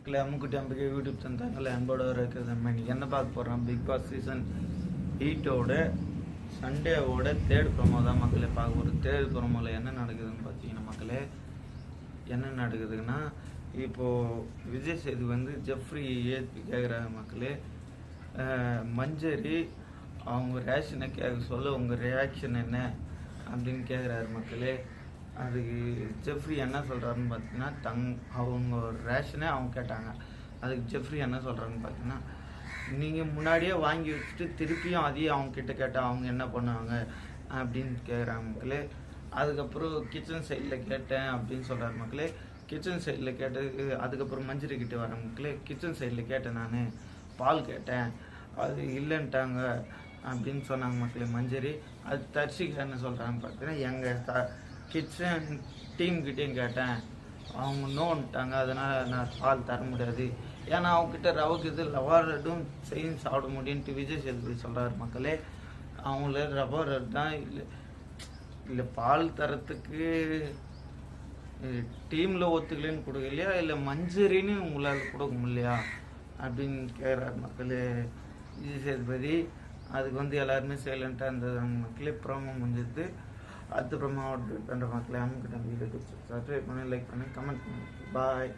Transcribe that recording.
மக்களே அம்முக்குட்டி Ambigai YouTube channel அன்போட இருக்கிறது. நம்ம இன்னைக்கு என்ன பார்க்க போகிறோம், பிக் பாஸ் சீசன் 8ஓட சண்டேவோட தேர்ட் ப்ரோமோ தான் மக்களே பார்க்க போகிறோம். தேர்ட் ப்ரோமோவில் என்ன நடக்குதுன்னு பார்த்தீங்கன்னா மக்களே, என்ன நடக்குதுன்னா இப்போது விஜய் சேது வந்து ஜெஃப்ரி ஏற்பி கேட்குறாங்க மக்களே. மஞ்சரி அவங்க ரேஷனை கேட்க சொல்ல உங்கள் ரியாக்ஷன் என்ன அப்படின்னு கேட்குறாரு மக்களே. அதுக்கு ஜெஃப்ரி என்ன சொல்கிறாருன்னு பார்த்தீங்கன்னா, அவங்க ரேஷனே அவங்க கேட்டாங்க. அதுக்கு ஜெஃப்ரி என்ன சொல்கிறாருன்னு பார்த்தீங்கன்னா, நீங்கள் முன்னாடியே வாங்கி வச்சுட்டு திருப்பியும் அதையும் அவங்கக்கிட்ட கேட்டால் அவங்க என்ன பண்ணுவாங்க அப்படின்னு கேட்குறாங்க மக்களே. அதுக்கப்புறம் கிச்சன் சைடில் கேட்டேன் அப்படின்னு சொல்கிறாரு மக்களே. கிச்சன் சைடில் கேட்டதுக்கு அதுக்கப்புறம் மஞ்சரிக்கிட்ட வரேன் மக்களே. கிச்சன் சைடில் கேட்டேன், நான் பால் கேட்டேன், அது இல்லைன்ட்டாங்க அப்படின்னு சொன்னாங்க மக்களே மஞ்சரி. அது தர்ஷிகா என்ன சொல்கிறாங்கன்னு பார்த்தீங்கன்னா, எங்கள் கிச்சன் டீம்கிட்டையும் கேட்டேன், அவங்க நோன்ட்டாங்க, அதனால் நான் பால் தர முடியாது, ஏன்னா அவங்ககிட்ட ரவைக்கு இது லவாரட்டும் செய்யும் சாப்பிட முடியும்ட்டு விஜய் சேதுபதி சொல்கிறாரு மக்களே. அவங்கள ரவாரட் தான் இல்லை பால் தரத்துக்கு டீமில் ஒத்துக்கலன்னு கொடுக்கலையா, இல்லை மஞ்சரின்னு உங்களால் கொடுக்க முடியலையா அப்படின்னு கேட்குறாரு மக்களே விஜய் சேதுபதி. அதுக்கு வந்து எல்லாருமே சைலண்ட்டாக இருந்தது மக்களே. ப்ரோமோ முடிஞ்சது. அடுத்த ப்ரோமோ அவுட் பண்ணுற மக்களே அம்முக்கிட்ட வீடியோ சப்ஸ்கிரைப் பண்ணி லைக் பண்ணி கமெண்ட் பண்ணுங்க. பாய்.